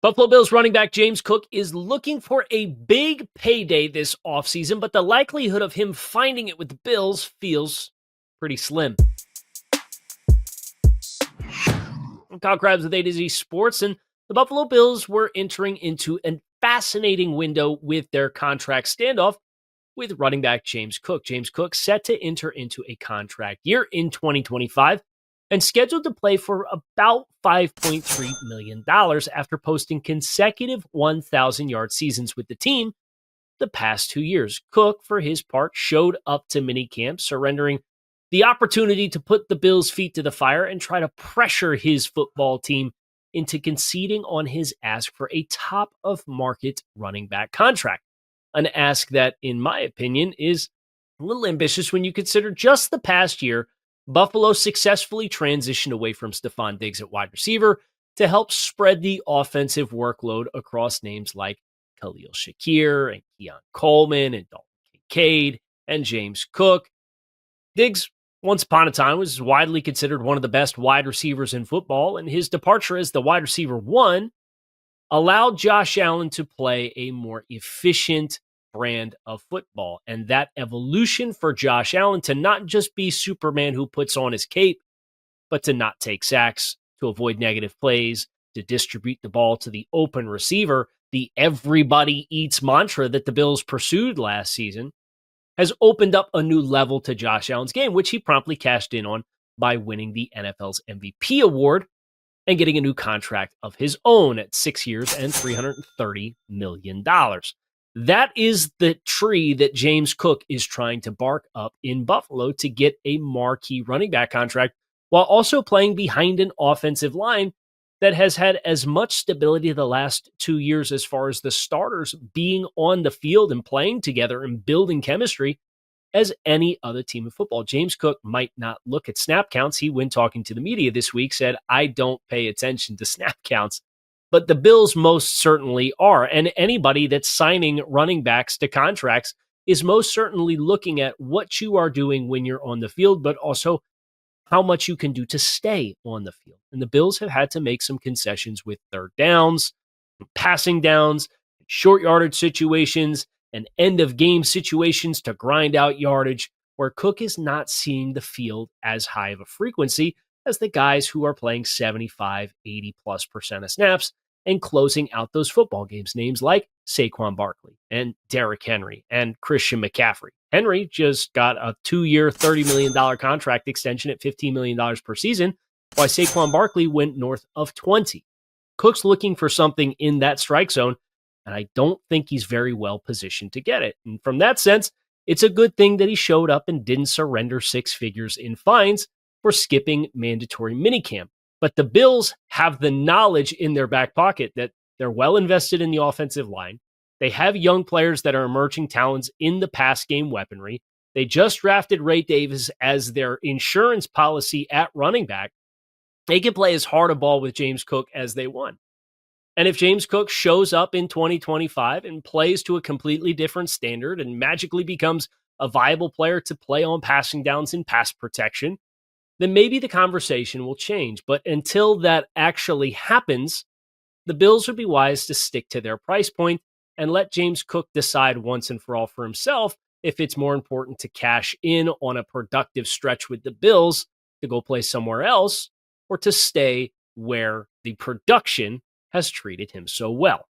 Buffalo Bills running back James Cook is looking for a big payday this offseason, but the likelihood of him finding it with the Bills feels pretty slim. I'm Kyle Krabs with A to Z Sports, and the Buffalo Bills were entering into a fascinating window with their contract standoff with running back James Cook. James Cook set to enter into a contract year in 2025 and scheduled to play for about $5.3 million after posting consecutive 1,000-yard seasons with the team the past 2 years. Cook, for his part, showed up to minicamp, surrendering the opportunity to put the Bills' feet to the fire and try to pressure his football team into conceding on his ask for a top-of-market running back contract. An ask that, in my opinion, is a little ambitious when you consider just the past year, Buffalo successfully transitioned away from Stephon Diggs at wide receiver to help spread the offensive workload across names like Khalil Shakir and Keon Coleman and Dalton Kincaid and James Cook. Diggs, once upon a time, was widely considered one of the best wide receivers in football, and his departure as the wide receiver one allowed Josh Allen to play a more efficient brand of football. And that evolution for Josh Allen to not just be Superman who puts on his cape, but to not take sacks, to avoid negative plays, to distribute the ball to the open receiver, the everybody eats mantra that the Bills pursued last season, has opened up a new level to Josh Allen's game, which he promptly cashed in on by winning the NFL's MVP award and getting a new contract of his own at 6 years and $330 million. That is the tree that James Cook is trying to bark up in Buffalo to get a marquee running back contract while also playing behind an offensive line that has had as much stability the last 2 years as far as the starters being on the field and playing together and building chemistry as any other team in football. James Cook might not look at snap counts. He, when talking to the media this week, said, I don't pay attention to snap counts. But the Bills most certainly are. And anybody that's signing running backs to contracts is most certainly looking at what you are doing when you're on the field, but also how much you can do to stay on the field. And the Bills have had to make some concessions with third downs, passing downs, short yardage situations, and end of game situations to grind out yardage, where Cook is not seeing the field as high of a frequency as the guys who are playing 75, 80+% of snaps and closing out those football games. Names like Saquon Barkley and Derrick Henry and Christian McCaffrey. Henry just got a 2-year, $30 million contract extension at $15 million per season, while Saquon Barkley went north of 20. Cook's looking for something in that strike zone, and I don't think he's very well positioned to get it. And from that sense, it's a good thing that he showed up and didn't surrender 6 figures in fines for skipping mandatory minicamp. But the Bills have the knowledge in their back pocket that they're well invested in the offensive line. They have young players that are emerging talents in the pass game weaponry. They just drafted Ray Davis as their insurance policy at running back. They can play as hard a ball with James Cook as they want. And if James Cook shows up in 2025 and plays to a completely different standard and magically becomes a viable player to play on passing downs and pass protection, then maybe the conversation will change. But until that actually happens, the Bills would be wise to stick to their price point and let James Cook decide once and for all for himself if it's more important to cash in on a productive stretch with the Bills to go play somewhere else or to stay where the production has treated him so well.